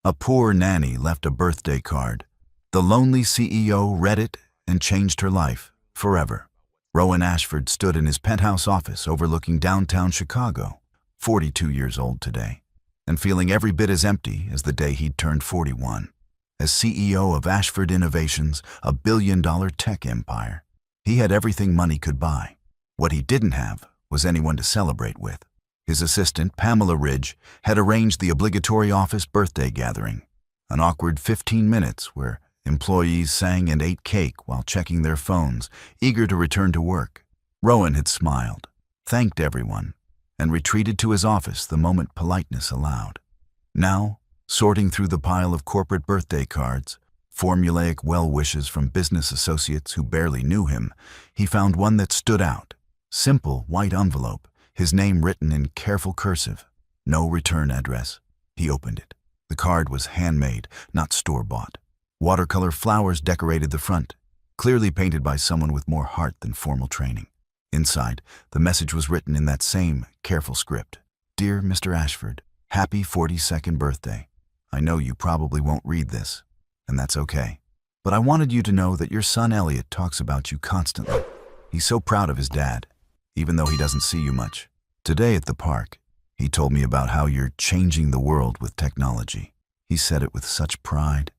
A poor nanny left a birthday card. The lonely CEO read it and changed her life forever. Rowan Ashford stood in his penthouse office overlooking downtown Chicago, 42 years old today, and feeling every bit as empty as the day he'd turned 41. As CEO of Ashford Innovations, a billion-dollar tech empire, he had everything money could buy. What he didn't have was anyone to celebrate with. His assistant, Pamela Ridge, had arranged the obligatory office birthday gathering, an awkward 15 minutes where employees sang and ate cake while checking their phones, eager to return to work. Rowan had smiled, thanked everyone, and retreated to his office the moment politeness allowed. Now, sorting through the pile of corporate birthday cards, formulaic well wishes from business associates who barely knew him, he found one that stood out. Simple white envelope, his name written in careful cursive. No return address. He opened it. The card was handmade, not store-bought. Watercolor flowers decorated the front, clearly painted by someone with more heart than formal training. Inside, the message was written in that same careful script. Dear Mr. Ashford, happy 42nd birthday. I know you probably won't read this, and that's okay. But I wanted you to know that your son Elliot talks about you constantly. He's so proud of his dad, even though he doesn't see you much. Today at the park, he told me about how you're changing the world with technology. He said it with such pride.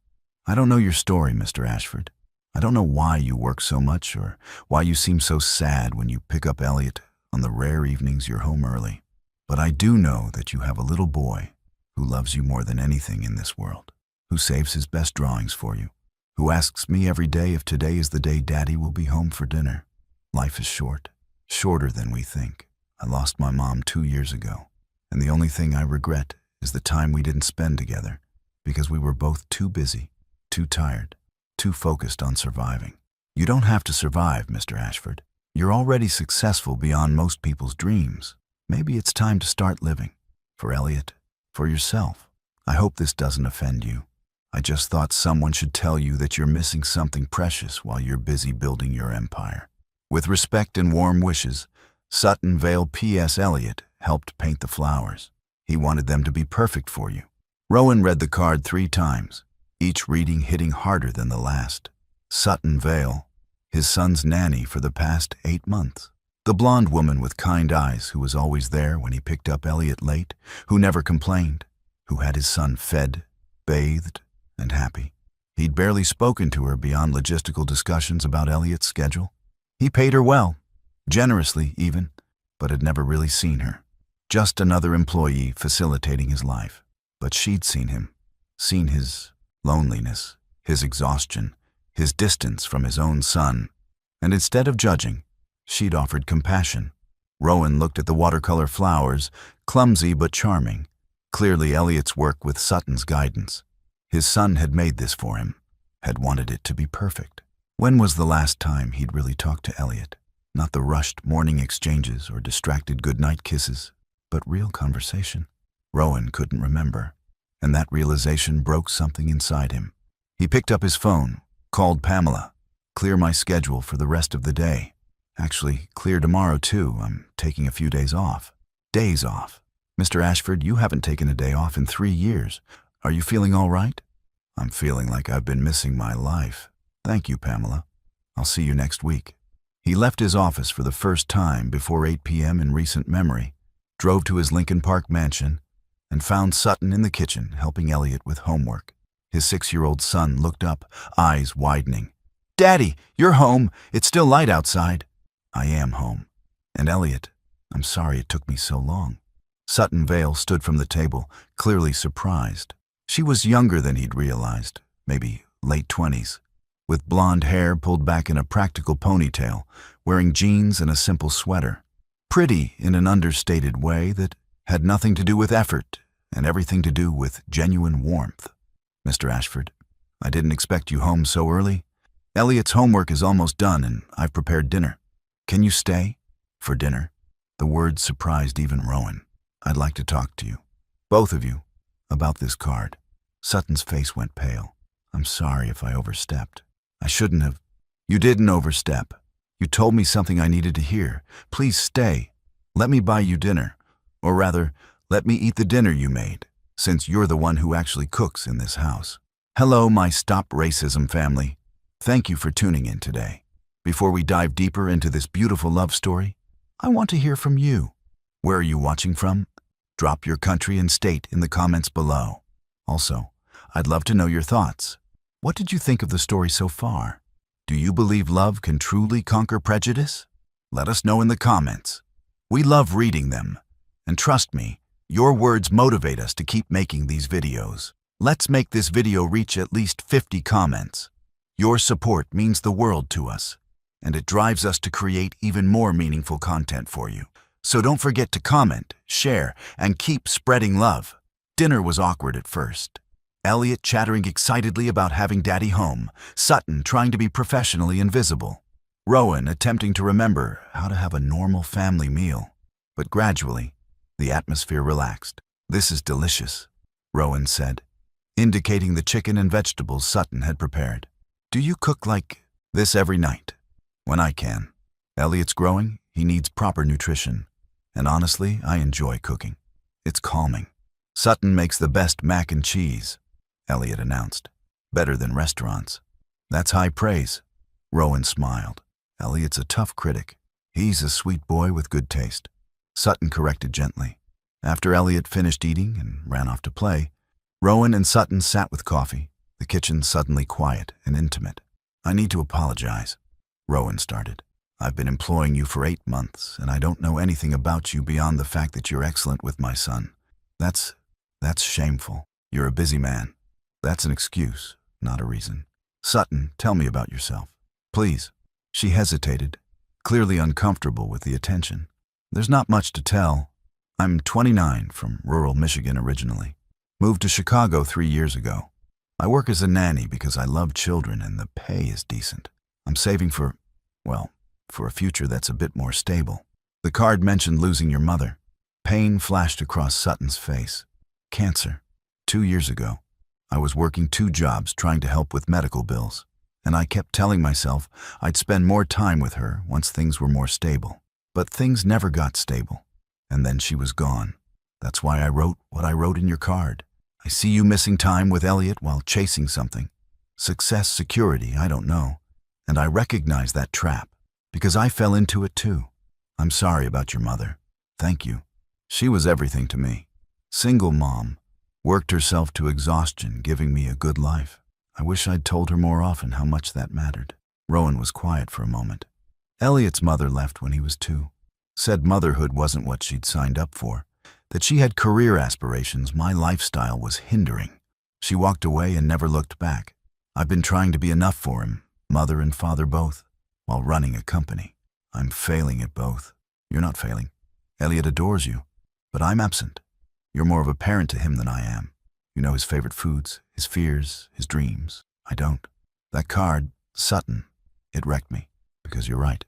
I don't know your story, Mr. Ashford. I don't know why you work so much or why you seem so sad when you pick up Elliot on the rare evenings you're home early. But I do know that you have a little boy who loves you more than anything in this world, who saves his best drawings for you, who asks me every day if today is the day Daddy will be home for dinner. Life is short, shorter than we think. I lost my mom 2 years ago, and the only thing I regret is the time we didn't spend together because we were both too busy, too tired, too focused on surviving. You don't have to survive, Mr. Ashford. You're already successful beyond most people's dreams. Maybe it's time to start living. For Elliot, for yourself. I hope this doesn't offend you. I just thought someone should tell you that you're missing something precious while you're busy building your empire. With respect and warm wishes, Sutton Vale P.S. Elliot helped paint the flowers. He wanted them to be perfect for you. Rowan read the card 3 times, each reading hitting harder than the last. Sutton Vale, his son's nanny for the past 8 months. The blonde woman with kind eyes who was always there when he picked up Elliot late, who never complained, who had his son fed, bathed, and happy. He'd barely spoken to her beyond logistical discussions about Elliot's schedule. He paid her well, generously even, but had never really seen her. Just another employee facilitating his life. But she'd seen him, seen his loneliness, his exhaustion, his distance from his own son, and instead of judging, she'd offered compassion. Rowan looked at the watercolor flowers, clumsy but charming. Clearly Elliot's work with Sutton's guidance. His son had made this for him, had wanted it to be perfect. When was the last time he'd really talked to Elliot? Not the rushed morning exchanges or distracted goodnight kisses, but real conversation. Rowan couldn't remember, and that realization broke something inside him. He picked up his phone, called Pamela. Clear my schedule for the rest of the day. Actually, clear tomorrow too. I'm taking a few days off. Days off. Mr. Ashford, you haven't taken a day off in 3 years. Are you feeling all right? I'm feeling like I've been missing my life. Thank you, Pamela. I'll see you next week. He left his office for the first time before 8 p.m. in recent memory, drove to his Lincoln Park mansion, and found Sutton in the kitchen helping Elliot with homework. His 6-year-old son looked up, eyes widening. Daddy, you're home. It's still light outside. I am home. And Elliot, I'm sorry it took me so long. Sutton Vale stood from the table, clearly surprised. She was younger than he'd realized, maybe late 20s, with blonde hair pulled back in a practical ponytail, wearing jeans and a simple sweater. Pretty in an understated way that had nothing to do with effort and everything to do with genuine warmth. Mr. Ashford, I didn't expect you home so early. Elliot's homework is almost done and I've prepared dinner. Can you stay? For dinner? The words surprised even Rowan. I'd like to talk to you, both of you, about this card. Sutton's face went pale. I'm sorry if I overstepped. I shouldn't have. You didn't overstep. You told me something I needed to hear. Please stay. Let me buy you dinner. Or rather, let me eat the dinner you made. since you're the one who actually cooks in this house. Hello, my Stop Racism family. Thank you for tuning in today. Before we dive deeper into this beautiful love story, I want to hear from you. Where are you watching from? Drop your country and state in the comments below. Also, I'd love to know your thoughts. What did you think of the story so far? Do you believe love can truly conquer prejudice? Let us know in the comments. We love reading them. And trust me, your words motivate us to keep making these videos. Let's make this video reach at least 50 comments. Your support means the world to us, and it drives us to create even more meaningful content for you. So don't forget to comment, share, and keep spreading love. Dinner was awkward at first. Elliot chattering excitedly about having Daddy home, Sutton trying to be professionally invisible, Rowan attempting to remember how to have a normal family meal. But gradually, the atmosphere relaxed. "This is delicious," Rowan said, indicating the chicken and vegetables Sutton had prepared. "Do you cook like this every night?" "When I can. Elliot's growing, he needs proper nutrition. And honestly, I enjoy cooking. It's calming." "Sutton makes the best mac and cheese," Elliot announced. "Better than restaurants." "That's high praise." Rowan smiled. "Elliot's a tough critic. He's a sweet boy with good taste," Sutton corrected gently. After Elliot finished eating and ran off to play, Rowan and Sutton sat with coffee, the kitchen suddenly quiet and intimate. "I need to apologize," Rowan started. "I've been employing you for 8 months, and I don't know anything about you beyond the fact that you're excellent with my son. That's shameful. You're a busy man. That's an excuse, not a reason. Sutton, tell me about yourself. Please." She hesitated, clearly uncomfortable with the attention. "There's not much to tell. I'm 29, from rural Michigan originally. Moved to Chicago 3 years ago. I work as a nanny because I love children and the pay is decent. I'm saving for a future that's a bit more stable." The card mentioned losing your mother. Pain flashed across Sutton's face. "Cancer. 2 years ago. I was working 2 jobs trying to help with medical bills, and I kept telling myself I'd spend more time with her once things were more stable. But things never got stable, and then she was gone. That's why I wrote what I wrote in your card. I see you missing time with Elliot while chasing something. Success, security, I don't know. And I recognize that trap, because I fell into it too. I'm sorry about your mother. Thank you. She was everything to me. Single mom, worked herself to exhaustion, giving me a good life. I wish I'd told her more often how much that mattered." Rowan was quiet for a moment. Elliot's mother left when he was 2. Said motherhood wasn't what she'd signed up for, that she had career aspirations my lifestyle was hindering. She walked away and never looked back. I've been trying to be enough for him, mother and father both, while running a company. I'm failing at both. You're not failing. Elliot adores you, but I'm absent. You're more of a parent to him than I am. You know his favorite foods, his fears, his dreams. I don't. That card, Sutton, it wrecked me, because you're right.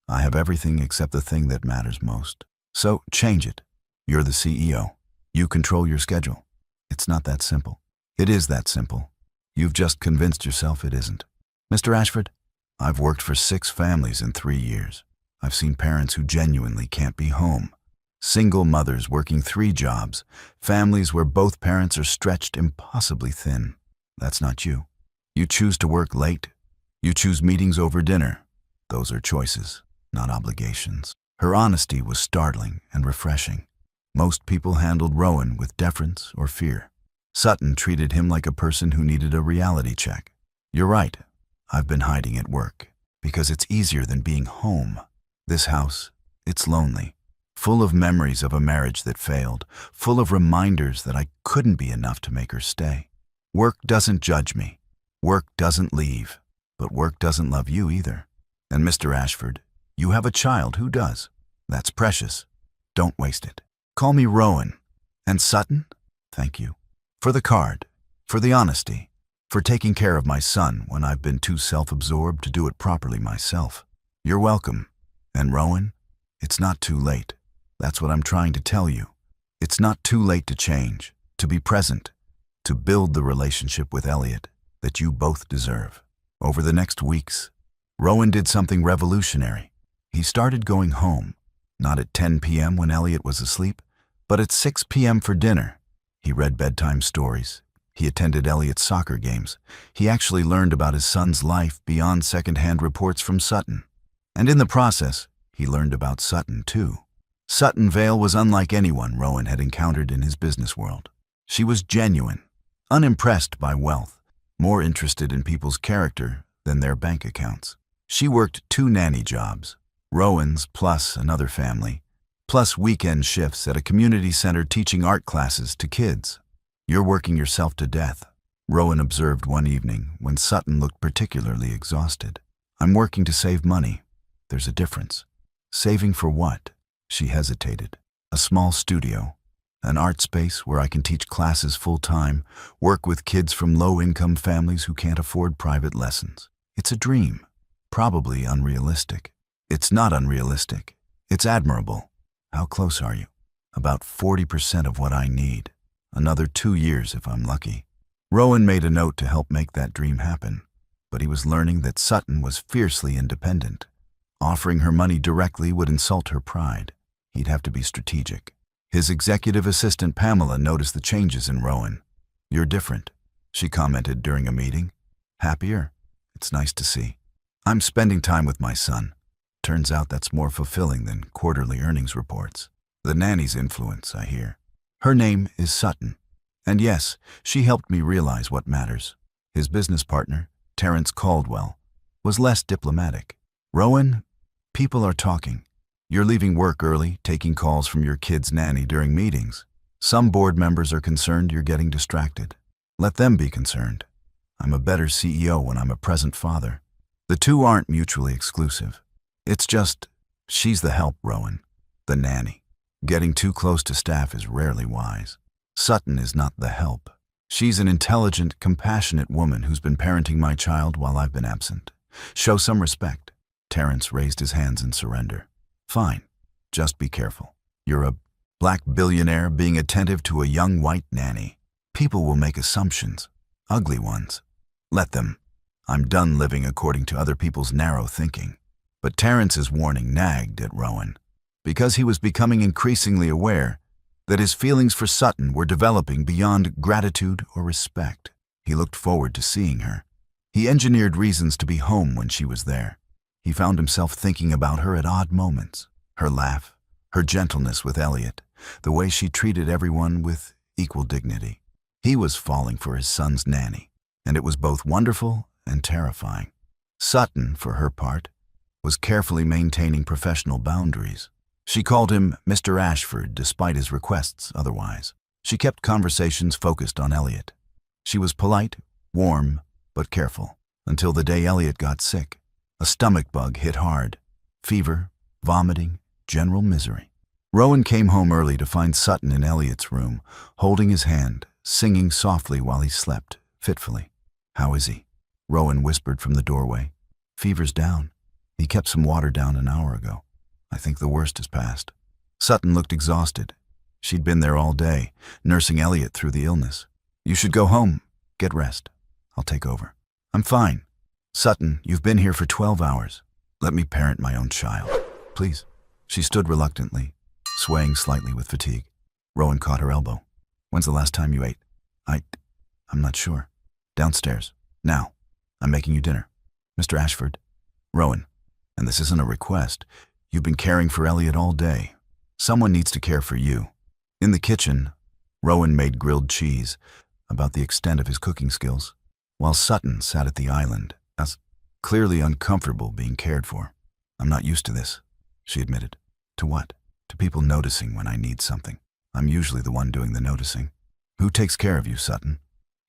I have everything except the thing that matters most. So change it. You're the CEO. You control your schedule. It's not that simple. It is that simple. You've just convinced yourself it isn't. Mr. Ashford, I've worked for 6 families in 3 years. I've seen parents who genuinely can't be home. Single mothers working 3 jobs. Families where both parents are stretched impossibly thin. That's not you. You choose to work late. You choose meetings over dinner. Those are choices, not obligations. Her honesty was startling and refreshing. Most people handled Rowan with deference or fear. Sutton treated him like a person who needed a reality check. You're right. I've been hiding at work because it's easier than being home. This house, it's lonely, full of memories of a marriage that failed, full of reminders that I couldn't be enough to make her stay. Work doesn't judge me. Work doesn't leave. But work doesn't love you either. And Mr. Ashford, you have a child who does. That's precious. Don't waste it. Call me Rowan. And Sutton, thank you. For the card, for the honesty, for taking care of my son when I've been too self-absorbed to do it properly myself. You're welcome. And Rowan, it's not too late. That's what I'm trying to tell you. It's not too late to change, to be present, to build the relationship with Elliot that you both deserve. Over the next weeks, Rowan did something revolutionary. He started going home, not at 10 p.m. when Elliot was asleep, but at 6 p.m. for dinner. He read bedtime stories. He attended Elliot's soccer games. He actually learned about his son's life beyond second-hand reports from Sutton. And in the process, he learned about Sutton too. Sutton Vale was unlike anyone Rowan had encountered in his business world. She was genuine, unimpressed by wealth, more interested in people's character than their bank accounts. She worked 2 nanny jobs, Rowan's plus another family, plus weekend shifts at a community center teaching art classes to kids. "You're working yourself to death," Rowan observed one evening when Sutton looked particularly exhausted. "I'm working to save money. There's a difference." "Saving for what?" She hesitated. "A small studio, an art space where I can teach classes full-time, work with kids from low-income families who can't afford private lessons. It's a dream, probably unrealistic." "It's not unrealistic. It's admirable." "How close are you?" "About 40% of what I need. Another 2 years if I'm lucky." Rowan made a note to help make that dream happen, but he was learning that Sutton was fiercely independent. Offering her money directly would insult her pride. He'd have to be strategic. His executive assistant Pamela noticed the changes in Rowan. "You're different," she commented during a meeting. "Happier? It's nice to see. I'm spending time with my son. Turns out that's more fulfilling than quarterly earnings reports. The nanny's influence, I hear. Her name is Sutton. And yes, she helped me realize what matters." His business partner, Terence Caldwell, was less diplomatic. "Rowan, people are talking. You're leaving work early, taking calls from your kid's nanny during meetings. Some board members are concerned you're getting distracted. Let them be concerned. I'm a better CEO when I'm a present father. The two aren't mutually exclusive. It's just, she's the help, Rowan, the nanny. Getting too close to staff is rarely wise. Sutton is not the help. She's an intelligent, compassionate woman who's been parenting my child while I've been absent. Show some respect." Terence raised his hands in surrender. "Fine. Just be careful. You're a black billionaire being attentive to a young white nanny. People will make assumptions, ugly ones. Let them. I'm done living according to other people's narrow thinking." But Terence's warning nagged at Rowan, because he was becoming increasingly aware that his feelings for Sutton were developing beyond gratitude or respect. He looked forward to seeing her. He engineered reasons to be home when she was there. He found himself thinking about her at odd moments. Her laugh, her gentleness with Elliot, the way she treated everyone with equal dignity. He was falling for his son's nanny, and it was both wonderful and terrifying. Sutton, for her part, was carefully maintaining professional boundaries. She called him Mr. Ashford despite his requests otherwise. She kept conversations focused on Elliot. She was polite, warm, but careful, until the day Elliot got sick. A stomach bug hit hard. Fever, vomiting, general misery. Rowan came home early to find Sutton in Elliot's room, holding his hand, singing softly while he slept, fitfully. "How is he?" Rowan whispered from the doorway. "Fever's down. He kept some water down an hour ago. I think the worst has passed." Sutton looked exhausted. She'd been there all day, nursing Elliot through the illness. "You should go home. Get rest. I'll take over." "I'm fine." "Sutton, you've been here for 12 hours. Let me parent my own child, please." She stood reluctantly, swaying slightly with fatigue. Rowan caught her elbow. "When's the last time you ate?" I'm not sure." "Downstairs. Now. I'm making you dinner." "Mr. Ashford." "Rowan, and this isn't a request. You've been caring for Elliot all day. Someone needs to care for you." In the kitchen, Rowan made grilled cheese, about the extent of his cooking skills, while Sutton sat at the island, clearly uncomfortable being cared for. "I'm not used to this," she admitted. "To what?" "To people noticing when I need something. I'm usually the one doing the noticing." "Who takes care of you, Sutton?"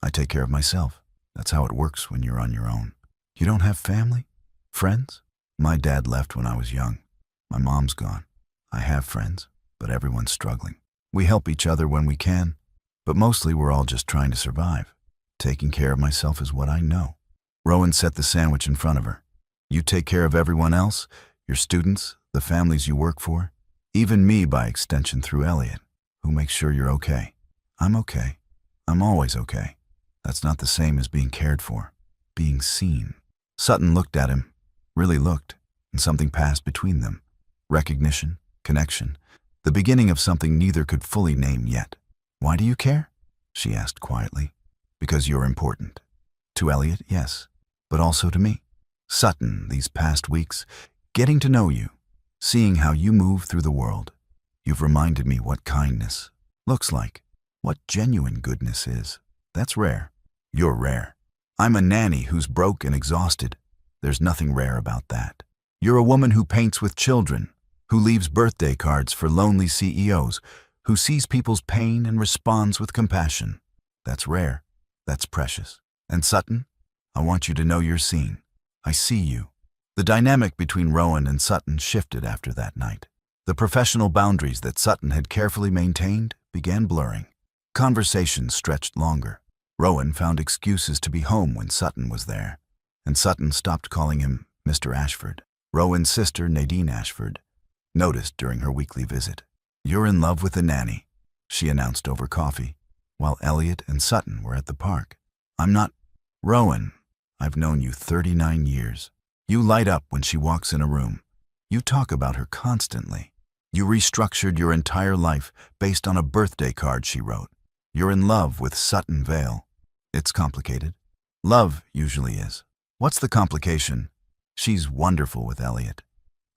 "I take care of myself. That's how it works when you're on your own." "You don't have family? Friends?" "My dad left when I was young. My mom's gone. I have friends, but everyone's struggling. We help each other when we can, but mostly we're all just trying to survive. Taking care of myself is what I know." Rowan set the sandwich in front of her. "You take care of everyone else, your students, the families you work for, even me by extension through Elliot, who makes sure you're okay." "I'm okay. I'm always okay. That's not the same as being cared for, being seen." Sutton looked at him, really looked, and something passed between them. Recognition, connection, the beginning of something neither could fully name yet. "Why do you care?" she asked quietly. Because you're important. To Elliot, yes, but also to me. Sutton, these past weeks, getting to know you, seeing how you move through the world, you've reminded me what kindness looks like, what genuine goodness is. That's rare. You're rare. I'm a nanny who's broke and exhausted. There's nothing rare about that. You're a woman who paints with children, who leaves birthday cards for lonely CEOs, who sees people's pain and responds with compassion. That's rare. That's precious. And Sutton, I want you to know you're seen. I see you. The dynamic between Rowan and Sutton shifted after that night. The professional boundaries that Sutton had carefully maintained began blurring. Conversations stretched longer. Rowan found excuses to be home when Sutton was there, and Sutton stopped calling him Mr. Ashford. Rowan's sister, Nadine Ashford, noticed during her weekly visit. "You're in love with the nanny," she announced over coffee, while Elliot and Sutton were at the park. "I'm not. Rowan, I've known you 39 years. You light up when she walks in a room. You talk about her constantly. You restructured your entire life based on a birthday card she wrote. You're in love with Sutton Vale. It's complicated. Love usually is. What's the complication? She's wonderful with Elliot.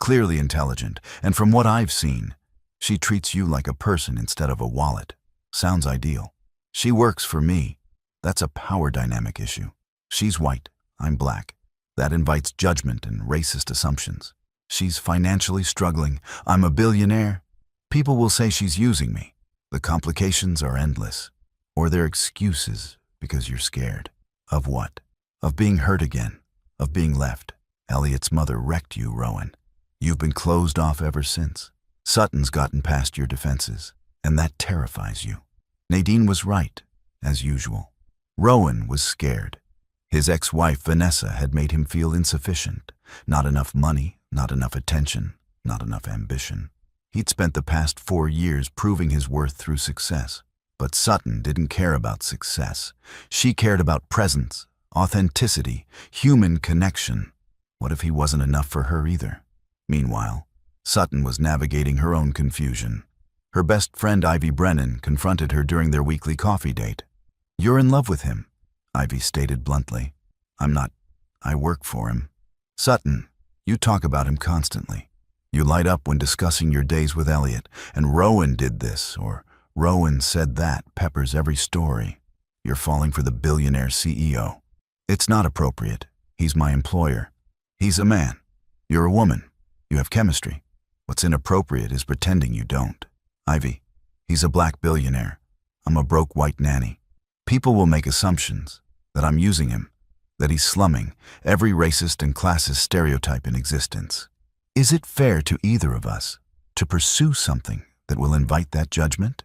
Clearly intelligent, and from what I've seen, she treats you like a person instead of a wallet. Sounds ideal. She works for me. That's a power dynamic issue. She's white, I'm black. That invites judgment and racist assumptions. She's financially struggling. I'm a billionaire. People will say she's using me. The complications are endless. Or they're excuses because you're scared. Of what? Of being hurt again. Of being left. Elliot's mother wrecked you, Rowan. You've been closed off ever since. Sutton's gotten past your defenses, and that terrifies you. Nadine was right, as usual. Rowan was scared. His ex-wife, Vanessa, had made him feel insufficient. Not enough money, not enough attention, not enough ambition. He'd spent the past 4 years proving his worth through success. But Sutton didn't care about success. She cared about presence, authenticity, human connection. What if he wasn't enough for her either? Meanwhile, Sutton was navigating her own confusion. Her best friend Ivy Brennan confronted her during their weekly coffee date. "You're in love with him," Ivy stated bluntly. "I'm not. I work for him." "Sutton, you talk about him constantly. You light up when discussing your days with Elliot, and Rowan did this, or Rowan said that, peppers every story. You're falling for the billionaire CEO. It's not appropriate. He's my employer. He's a man. You're a woman. You have chemistry. What's inappropriate is pretending you don't. Ivy, he's a black billionaire. I'm a broke white nanny. People will make assumptions that I'm using him, that he's slumming every racist and classist stereotype in existence. Is it fair to either of us to pursue something that will invite that judgment?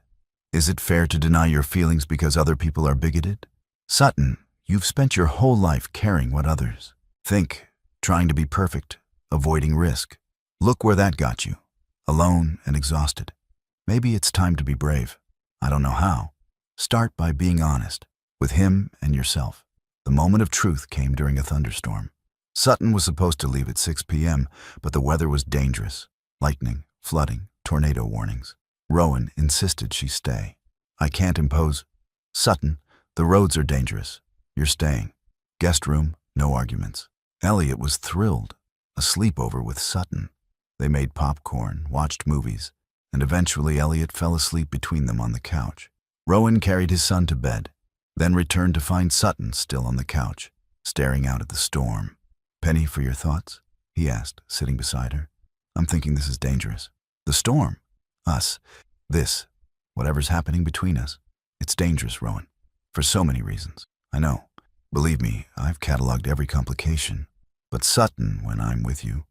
Is it fair to deny your feelings because other people are bigoted? Sutton, you've spent your whole life caring what others think, trying to be perfect, avoiding risk. Look where that got you, alone and exhausted. Maybe it's time to be brave. I don't know how. Start by being honest with him and yourself. The moment of truth came during a thunderstorm. Sutton was supposed to leave at 6 p.m., but the weather was dangerous. Lightning, flooding, tornado warnings. Rowan insisted she stay. "I can't impose." "Sutton, the roads are dangerous. You're staying." Guest room, no arguments. Elliot was thrilled. A sleepover with Sutton. They made popcorn, watched movies, and eventually Elliot fell asleep between them on the couch. Rowan carried his son to bed, then returned to find Sutton still on the couch, staring out at the storm. "Penny, for your thoughts?" he asked, sitting beside her. "I'm thinking this is dangerous." "The storm?" "Us. This. Whatever's happening between us. It's dangerous, Rowan. For so many reasons. I know. Believe me, I've cataloged every complication. But Sutton, when I'm with you,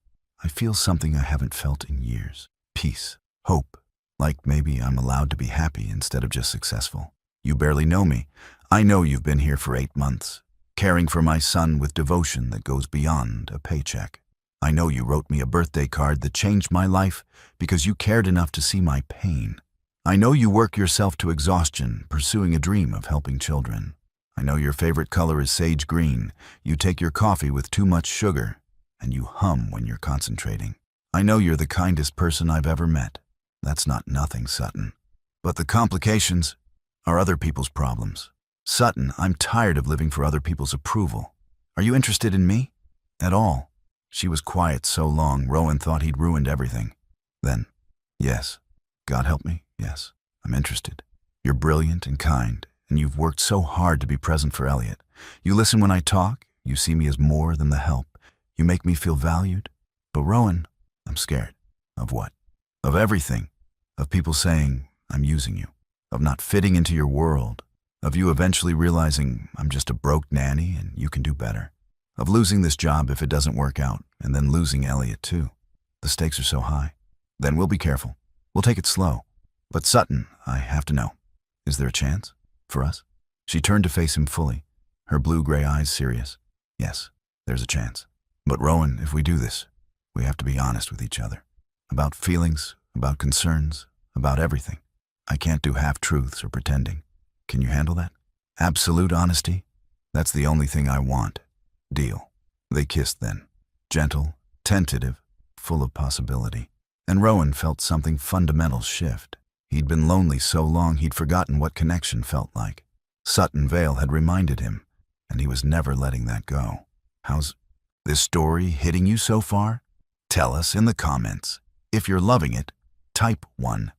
I feel something I haven't felt in years. Peace. Hope. Like maybe I'm allowed to be happy instead of just successful. You barely know me. I know you've been here for 8 months, caring for my son with devotion that goes beyond a paycheck. I know you wrote me a birthday card that changed my life because you cared enough to see my pain. I know you work yourself to exhaustion, pursuing a dream of helping children. I know your favorite color is sage green. You take your coffee with too much sugar, and you hum when you're concentrating. I know you're the kindest person I've ever met. That's not nothing, Sutton. But the complications, are other people's problems. Sutton, I'm tired of living for other people's approval. Are you interested in me? At all? She was quiet so long, Rowan thought he'd ruined everything. Then, yes. God help me, yes. I'm interested. You're brilliant and kind, and you've worked so hard to be present for Elliot. You listen when I talk, you see me as more than the help. You make me feel valued. But Rowan, I'm scared. Of what? Of everything. Of people saying I'm using you. Of not fitting into your world. Of you eventually realizing I'm just a broke nanny and you can do better. Of losing this job if it doesn't work out, and then losing Elliot too. The stakes are so high. Then we'll be careful. We'll take it slow. But Sutton, I have to know. Is there a chance? For us? She turned to face him fully, her blue-gray eyes serious. Yes, there's a chance. But Rowan, if we do this, we have to be honest with each other. About feelings, about concerns, about everything. I can't do half-truths or pretending. Can you handle that? Absolute honesty? That's the only thing I want. Deal. They kissed then. Gentle, tentative, full of possibility. And Rowan felt something fundamental shift. He'd been lonely so long he'd forgotten what connection felt like. Sutton Vale had reminded him, and he was never letting that go. How's this story hitting you so far? Tell us in the comments. If you're loving it, type 1.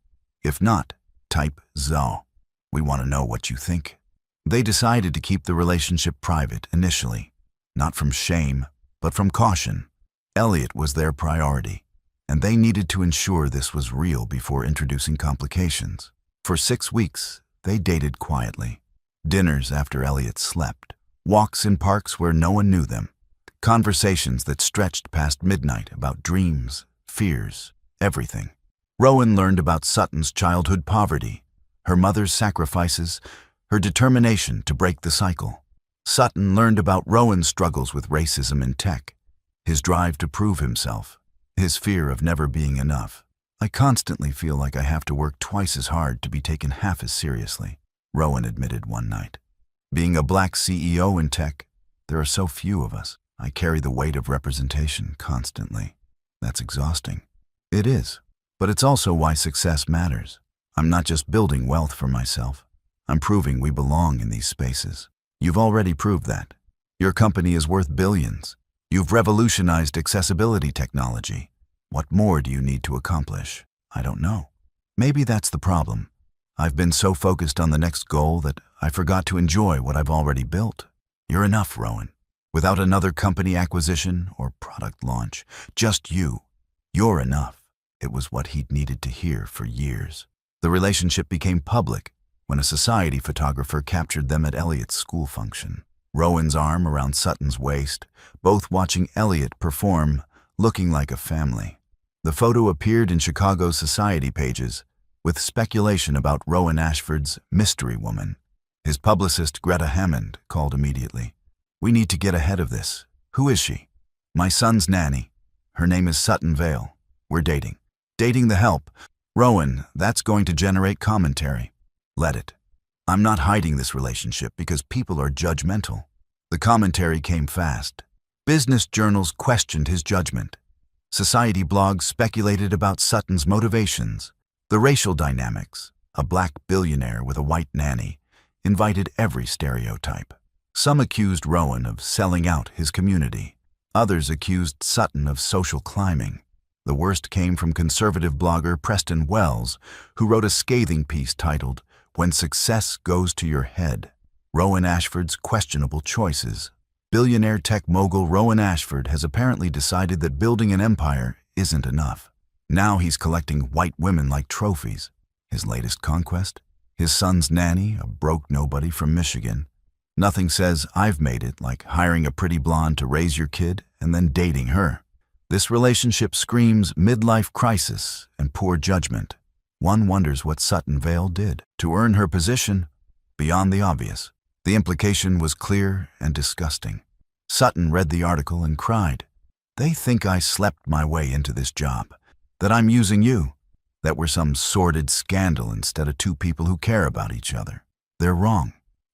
If not, type ZO. We want to know what you think. They decided to keep the relationship private initially, not from shame, but from caution. Elliot was their priority, and they needed to ensure this was real before introducing complications. For 6 weeks, they dated quietly. Dinners after Elliot slept, walks in parks where no one knew them, conversations that stretched past midnight about dreams, fears, everything. Rowan learned about Sutton's childhood poverty, her mother's sacrifices, her determination to break the cycle. Sutton learned about Rowan's struggles with racism in tech, his drive to prove himself, his fear of never being enough. I constantly feel like I have to work twice as hard to be taken half as seriously, Rowan admitted one night. Being a black CEO in tech, there are so few of us. I carry the weight of representation constantly. That's exhausting. It is, but it's also why success matters. I'm not just building wealth for myself. I'm proving we belong in these spaces. You've already proved that. Your company is worth billions. You've revolutionized accessibility technology. What more do you need to accomplish? I don't know. Maybe that's the problem. I've been so focused on the next goal that I forgot to enjoy what I've already built. You're enough, Rowan. Without another company acquisition or product launch, just you. You're enough. It was what he'd needed to hear for years. The relationship became public when a society photographer captured them at Elliot's school function. Rowan's arm around Sutton's waist, both watching Elliot perform, looking like a family. The photo appeared in Chicago's society pages, with speculation about Rowan Ashford's mystery woman. His publicist, Greta Hammond, called immediately. We need to get ahead of this. Who is she? My son's nanny. Her name is Sutton Vale. We're dating. Dating the help. Rowan, that's going to generate commentary. Let it. I'm not hiding this relationship because people are judgmental. The commentary came fast. Business journals questioned his judgment. Society blogs speculated about Sutton's motivations. The racial dynamics, a black billionaire with a white nanny, invited every stereotype. Some accused Rowan of selling out his community. Others accused Sutton of social climbing. The worst came from conservative blogger Preston Wells, who wrote a scathing piece titled, When Success Goes to Your Head. Rowan Ashford's questionable choices. Billionaire tech mogul Rowan Ashford has apparently decided that building an empire isn't enough. Now he's collecting white women like trophies. His latest conquest? His son's nanny, a broke nobody from Michigan. Nothing says I've made it like hiring a pretty blonde to raise your kid and then dating her. This relationship screams midlife crisis and poor judgment. One wonders what Sutton Vale did to earn her position beyond the obvious. The implication was clear and disgusting. Sutton read the article and cried. They think I slept my way into this job, that I'm using you, that we're some sordid scandal instead of two people who care about each other. They're wrong.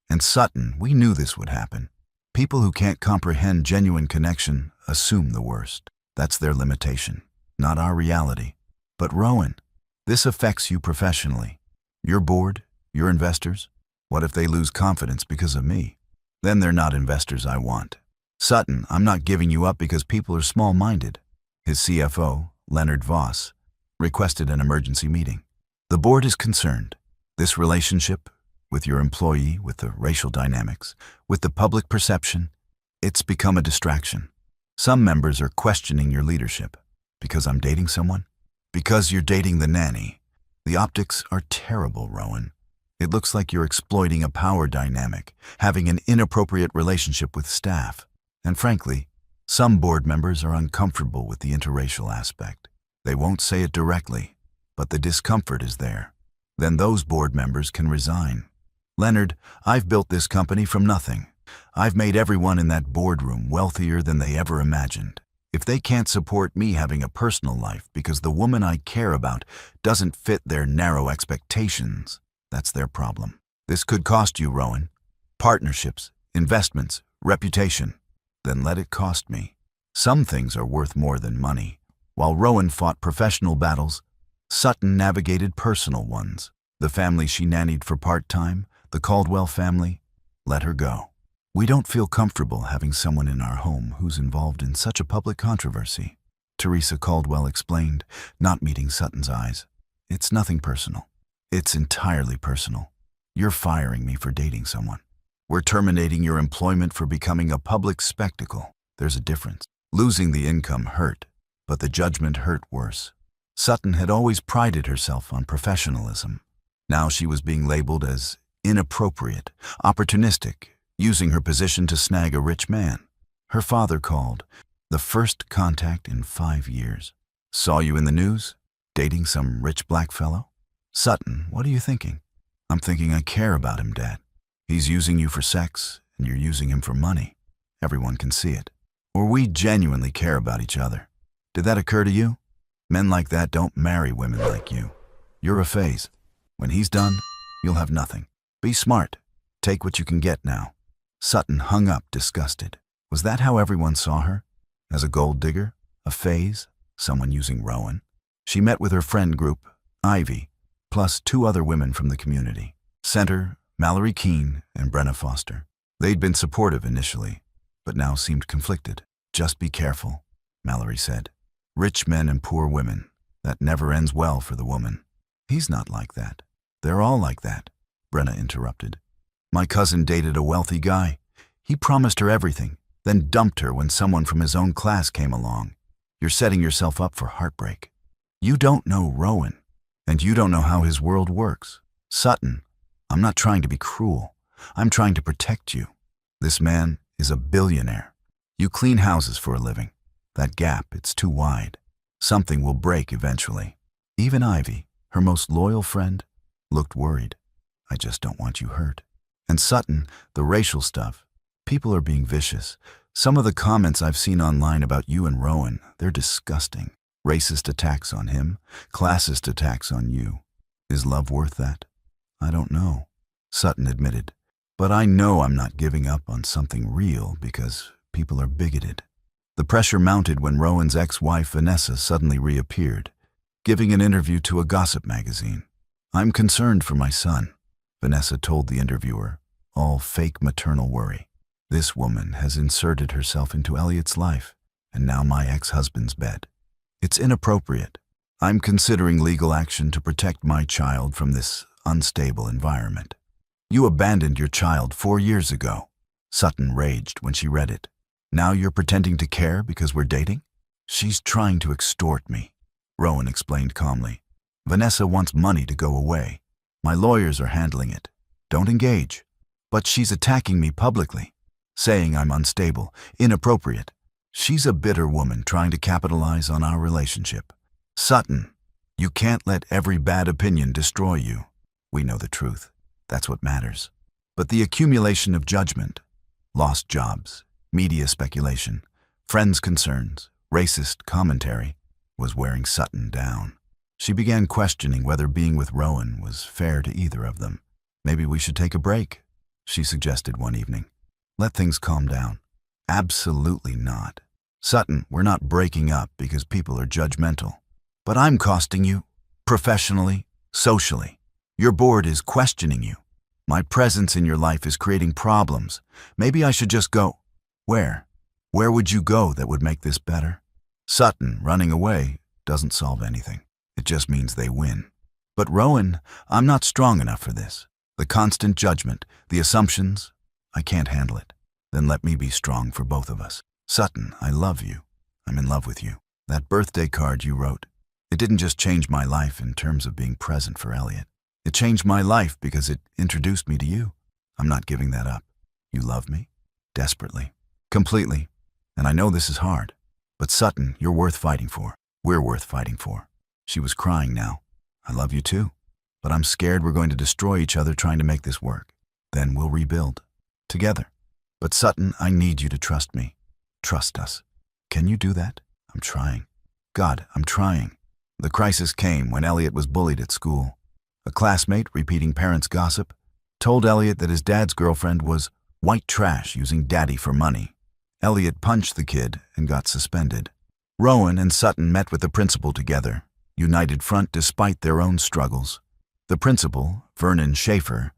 And Sutton, we knew this would happen. People who can't comprehend genuine connection assume the worst. That's their limitation, not our reality. But Rowan, this affects you professionally. Your board, your investors, What if they lose confidence because of me? Then they're not investors I want. Sutton, I'm not giving you up because people are small-minded. His CFO, Leonard Voss, requested an emergency meeting. The board is concerned. This relationship with your employee, with the racial dynamics, with the public perception, it's become a distraction. Some members are questioning your leadership. Because I'm dating someone? Because you're dating the nanny. The optics are terrible, Rowan. It looks like you're exploiting a power dynamic, having an inappropriate relationship with staff. And frankly, some board members are uncomfortable with the interracial aspect. They won't say it directly, but the discomfort is there. Then those board members can resign. Leonard, I've built this company from nothing. I've made everyone in that boardroom wealthier than they ever imagined. If they can't support me having a personal life because the woman I care about doesn't fit their narrow expectations, that's their problem. This could cost you, Rowan. Partnerships, investments, reputation. Then let it cost me. Some things are worth more than money. While Rowan fought professional battles, Sutton navigated personal ones. The family she nannied for part-time, the Caldwell family, let her go. We don't feel comfortable having someone in our home who's involved in such a public controversy, Teresa Caldwell explained, not meeting Sutton's eyes. It's nothing personal. It's entirely personal. You're firing me for dating someone. We're terminating your employment for becoming a public spectacle. There's a difference. Losing the income hurt, but the judgment hurt worse. Sutton had always prided herself on professionalism. Now she was being labeled as inappropriate, opportunistic, using her position to snag a rich man. Her father called. The first contact in 5 years. Saw you in the news? Dating some rich black fellow? Sutton, what are you thinking? I'm thinking I care about him, Dad. He's using you for sex, and you're using him for money. Everyone can see it. Or we genuinely care about each other. Did that occur to you? Men like that don't marry women like you. You're a phase. When he's done, you'll have nothing. Be smart. Take what you can get now. Sutton hung up, disgusted. Was that how everyone saw her? As a gold digger? A phase? Someone using Rowan? She met with her friend group, Ivy, plus 2 other women from the community. Center, Mallory Keene, and Brenna Foster. They'd been supportive initially, but now seemed conflicted. Just be careful, Mallory said. Rich men and poor women. That never ends well for the woman. He's not like that. They're all like that, Brenna interrupted. My cousin dated a wealthy guy. He promised her everything, then dumped her when someone from his own class came along. You're setting yourself up for heartbreak. You don't know Rowan, and you don't know how his world works. Sutton, I'm not trying to be cruel. I'm trying to protect you. This man is a billionaire. You clean houses for a living. That gap, it's too wide. Something will break eventually. Even Ivy, her most loyal friend, looked worried. I just don't want you hurt. And Sutton, the racial stuff. People are being vicious. Some of the comments I've seen online about you and Rowan, they're disgusting. Racist attacks on him, classist attacks on you. Is love worth that? I don't know, Sutton admitted. But I know I'm not giving up on something real because people are bigoted. The pressure mounted when Rowan's ex-wife Vanessa suddenly reappeared, giving an interview to a gossip magazine. I'm concerned for my son, Vanessa told the interviewer, all fake maternal worry. This woman has inserted herself into Elliot's life, and now my ex-husband's bed. It's inappropriate. I'm considering legal action to protect my child from this unstable environment. You abandoned your child 4 years ago, Sutton raged when she read it. Now you're pretending to care because we're dating? She's trying to extort me, Rowan explained calmly. Vanessa wants money to go away. My lawyers are handling it. Don't engage. But she's attacking me publicly, saying I'm unstable, inappropriate. She's a bitter woman trying to capitalize on our relationship. Sutton, you can't let every bad opinion destroy you. We know the truth. That's what matters. But the accumulation of judgment, lost jobs, media speculation, friends' concerns, racist commentary, was wearing Sutton down. She began questioning whether being with Rowan was fair to either of them. Maybe we should take a break, she suggested one evening. Let things calm down. Absolutely not. Sutton, we're not breaking up because people are judgmental. But I'm costing you, professionally, socially. Your board is questioning you. My presence in your life is creating problems. Maybe I should just go. Where? Where would you go that would make this better? Sutton, running away, doesn't solve anything. It just means they win. But Rowan, I'm not strong enough for this. The constant judgment, the assumptions, I can't handle it. Then let me be strong for both of us. Sutton, I love you. I'm in love with you. That birthday card you wrote, it didn't just change my life in terms of being present for Elliot. It changed my life because it introduced me to you. I'm not giving that up. You love me? Desperately. Completely. And I know this is hard. But Sutton, you're worth fighting for. We're worth fighting for. She was crying now. I love you too. But I'm scared we're going to destroy each other trying to make this work. Then we'll rebuild. Together. But Sutton, I need you to trust me. Trust us. Can you do that? I'm trying. God, I'm trying. The crisis came when Elliot was bullied at school. A classmate, repeating parents' gossip, told Elliot that his dad's girlfriend was white trash using daddy for money. Elliot punched the kid and got suspended. Rowan and Sutton met with the principal together, united front despite their own struggles. The principal, Vernon Schaefer,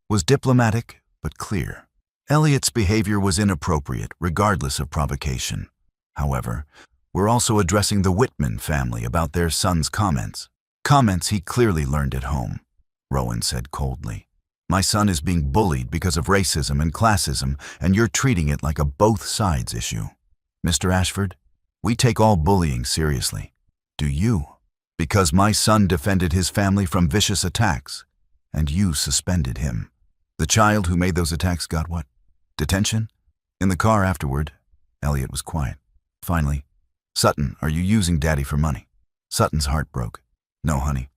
was diplomatic but clear. Elliot's behavior was inappropriate, regardless of provocation. However, we're also addressing the Whitman family about their son's comments. Comments he clearly learned at home, Rowan said coldly. My son is being bullied because of racism and classism, and you're treating it like a both sides issue. Mr. Ashford, we take all bullying seriously. Do you? Because my son defended his family from vicious attacks, and you suspended him. The child who made those attacks got what? Detention? In the car afterward, Elliot was quiet. Finally, Sutton, are you using Daddy for money? Sutton's heart broke. No, honey.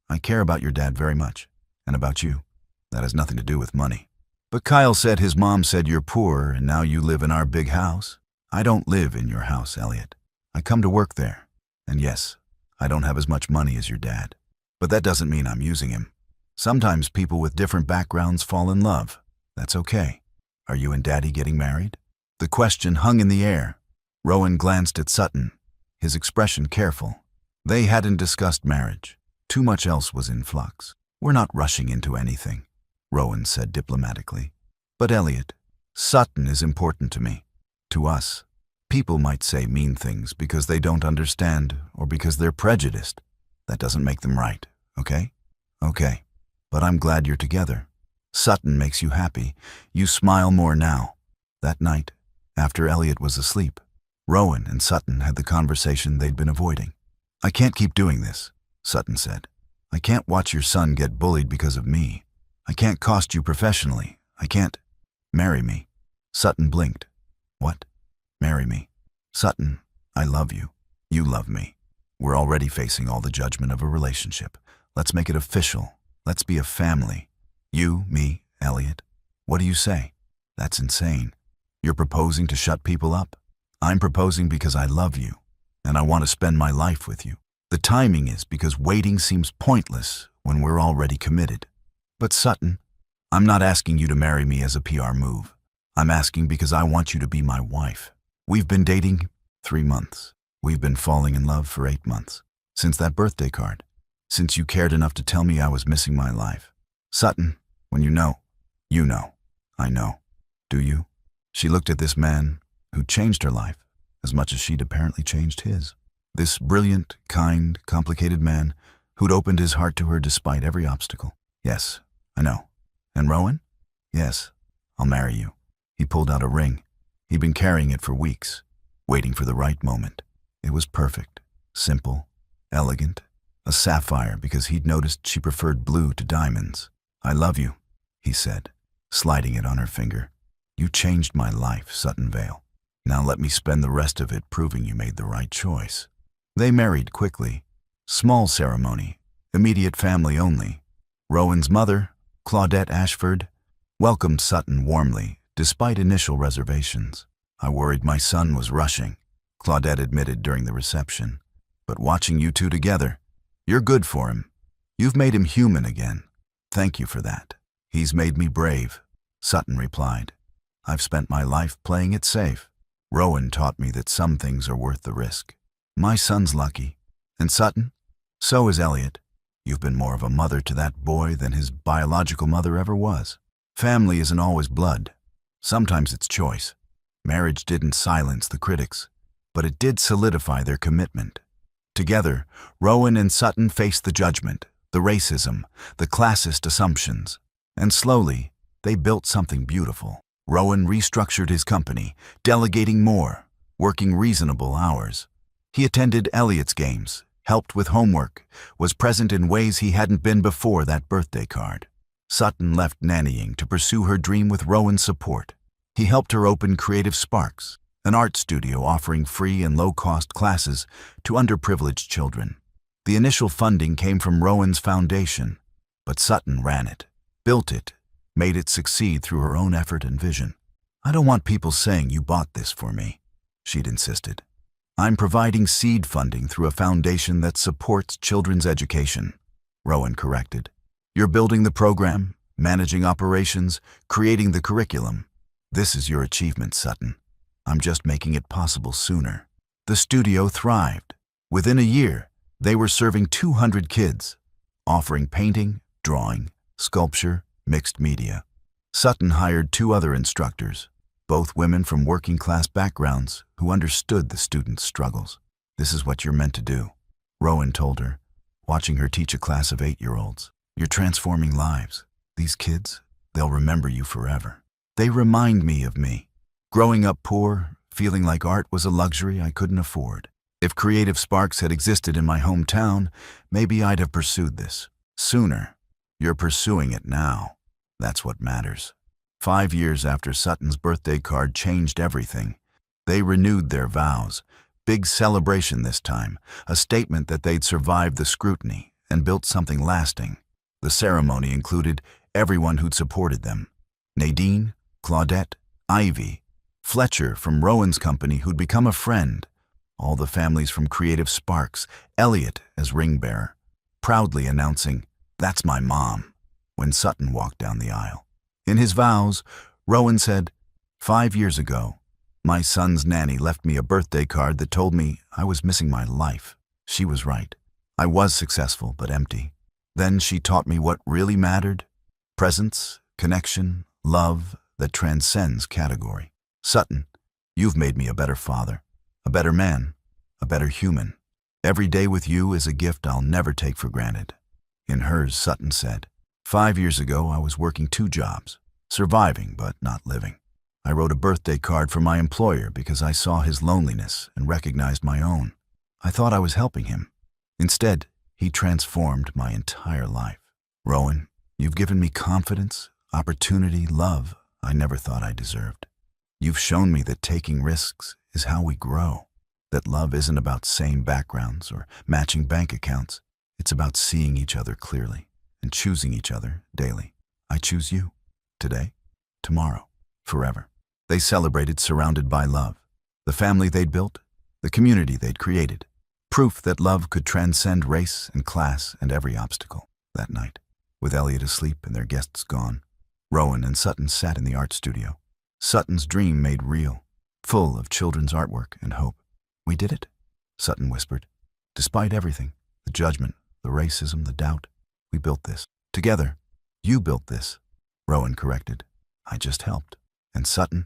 I care about your dad very much, and about you. That has nothing to do with money. But Kyle said his mom said you're poor and now you live in our big house. I don't live in your house, Elliot. I come to work there. And yes, I don't have as much money as your dad. But that doesn't mean I'm using him. Sometimes people with different backgrounds fall in love. That's okay. Are you and Daddy getting married? The question hung in the air. Rowan glanced at Sutton, his expression careful. They hadn't discussed marriage. Too much else was in flux. We're not rushing into anything, Rowan said diplomatically. But Elliot, Sutton is important to me. To us. People might say mean things because they don't understand or because they're prejudiced. That doesn't make them right, okay? Okay. But I'm glad you're together. Sutton makes you happy. You smile more now. That night, after Elliot was asleep, Rowan and Sutton had the conversation they'd been avoiding. I can't keep doing this, Sutton said. I can't watch your son get bullied because of me. I can't cost you professionally. I can't. Marry me. Sutton blinked. What? Marry me. Sutton, I love you. You love me. We're already facing all the judgment of a relationship. Let's make it official. Let's be a family. You, me, Elliot. What do you say? That's insane. You're proposing to shut people up? I'm proposing because I love you, and I want to spend my life with you. The timing is because waiting seems pointless when we're already committed. But Sutton, I'm not asking you to marry me as a PR move. I'm asking because I want you to be my wife. We've been dating 3 months. We've been falling in love for 8 months. Since that birthday card. Since you cared enough to tell me I was missing my life. Sutton, when you know. I know. Do you? She looked at this man who changed her life as much as she'd apparently changed his. This brilliant, kind, complicated man who'd opened his heart to her despite every obstacle. Yes, I know. And Rowan? Yes, I'll marry you. He pulled out a ring. He'd been carrying it for weeks, waiting for the right moment. It was perfect, simple, elegant, a sapphire because he'd noticed she preferred blue to diamonds. I love you, he said, sliding it on her finger. You changed my life, Sutton Vale. Now let me spend the rest of it proving you made the right choice. They married quickly. Small ceremony, immediate family only. Rowan's mother, Claudette Ashford, welcomed Sutton warmly, despite initial reservations. I worried my son was rushing, Claudette admitted during the reception. But watching you two together, you're good for him. You've made him human again. Thank you for that. He's made me brave, Sutton replied. I've spent my life playing it safe. Rowan taught me that some things are worth the risk. My son's lucky. And Sutton? So is Elliot. You've been more of a mother to that boy than his biological mother ever was. Family isn't always blood. Sometimes it's choice. Marriage didn't silence the critics, but it did solidify their commitment. Together, Rowan and Sutton faced the judgment, the racism, the classist assumptions, and slowly, they built something beautiful. Rowan restructured his company, delegating more, working reasonable hours. He attended Elliot's games, helped with homework, was present in ways he hadn't been before that birthday card. Sutton left nannying to pursue her dream with Rowan's support. He helped her open Creative Sparks, an art studio offering free and low-cost classes to underprivileged children. The initial funding came from Rowan's foundation, but Sutton ran it, built it, made it succeed through her own effort and vision. "I don't want people saying you bought this for me," she'd insisted. "I'm providing seed funding through a foundation that supports children's education," Rowan corrected. "You're building the program, managing operations, creating the curriculum. This is your achievement, Sutton. I'm just making it possible sooner." The studio thrived. Within a year, they were serving 200 kids, offering painting, drawing, sculpture, mixed media. Sutton hired 2 other instructors, both women from working-class backgrounds who understood the students' struggles. "This is what you're meant to do," Rowan told her, watching her teach a class of 8-year-olds. "You're transforming lives. These kids, they'll remember you forever. They remind me of me. Growing up poor, feeling like art was a luxury I couldn't afford. If Creative Sparks had existed in my hometown, maybe I'd have pursued this sooner. You're pursuing it now. That's what matters." 5 years after Sutton's birthday card changed everything, they renewed their vows. Big celebration this time, a statement that they'd survived the scrutiny and built something lasting. The ceremony included everyone who'd supported them. Nadine, Claudette, Ivy, Fletcher from Rowan's company who'd become a friend, all the families from Creative Sparks, Elliot as ring bearer, proudly announcing, "That's my mom," when Sutton walked down the aisle. In his vows, Rowan said, "5 years ago, my son's nanny left me a birthday card that told me I was missing my life. She was right. I was successful but empty. Then she taught me what really mattered: presence, connection, love that transcends category. Sutton, you've made me a better father, a better man, a better human. Every day with you is a gift I'll never take for granted." In hers, Sutton said, 5 years ago, I was working 2 jobs, surviving but not living. I wrote a birthday card for my employer because I saw his loneliness and recognized my own. I thought I was helping him. Instead, he transformed my entire life. Rowan, you've given me confidence, opportunity, love I never thought I deserved. You've shown me that taking risks is how we grow, that love isn't about same backgrounds or matching bank accounts. It's about seeing each other clearly and choosing each other daily. I choose you, today, tomorrow, forever. They celebrated surrounded by love, the family they'd built, the community they'd created, proof that love could transcend race and class and every obstacle. That night, with Elliot asleep and their guests gone, Rowan and Sutton sat in the art studio. Sutton's dream made real, full of children's artwork and hope. "We did it," Sutton whispered. "Despite everything, the judgment, the racism, the doubt, we built this. Together, you built this," Rowan corrected. "I just helped." And Sutton,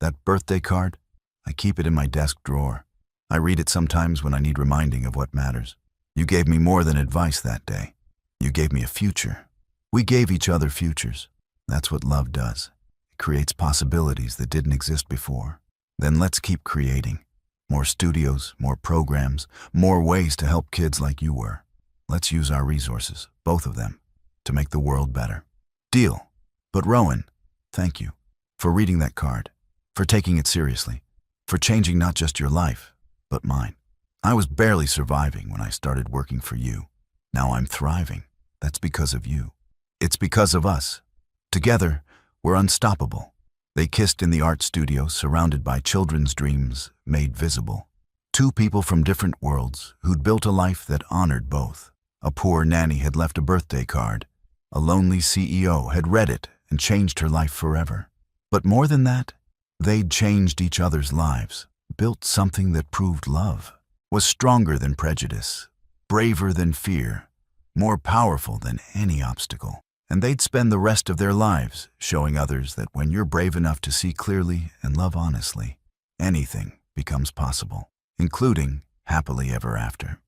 that birthday card, I keep it in my desk drawer. I read it sometimes when I need reminding of what matters. You gave me more than advice that day. You gave me a future. We gave each other futures. That's what love does. It creates possibilities that didn't exist before. Then let's keep creating. More studios, more programs, more ways to help kids like you were. Let's use our resources, both of them, to make the world better. Deal. But Rowan, thank you for reading that card, for taking it seriously, for changing not just your life, but mine. I was barely surviving when I started working for you. Now I'm thriving. That's because of you. It's because of us. Together, we're unstoppable. They kissed in the art studio, surrounded by children's dreams made visible. 2 people from different worlds who'd built a life that honored both. A poor nanny had left a birthday card. A lonely CEO had read it and changed her life forever. But more than that, they'd changed each other's lives, built something that proved love was stronger than prejudice, braver than fear, more powerful than any obstacle. And they'd spend the rest of their lives showing others that when you're brave enough to see clearly and love honestly, anything becomes possible, including happily ever after.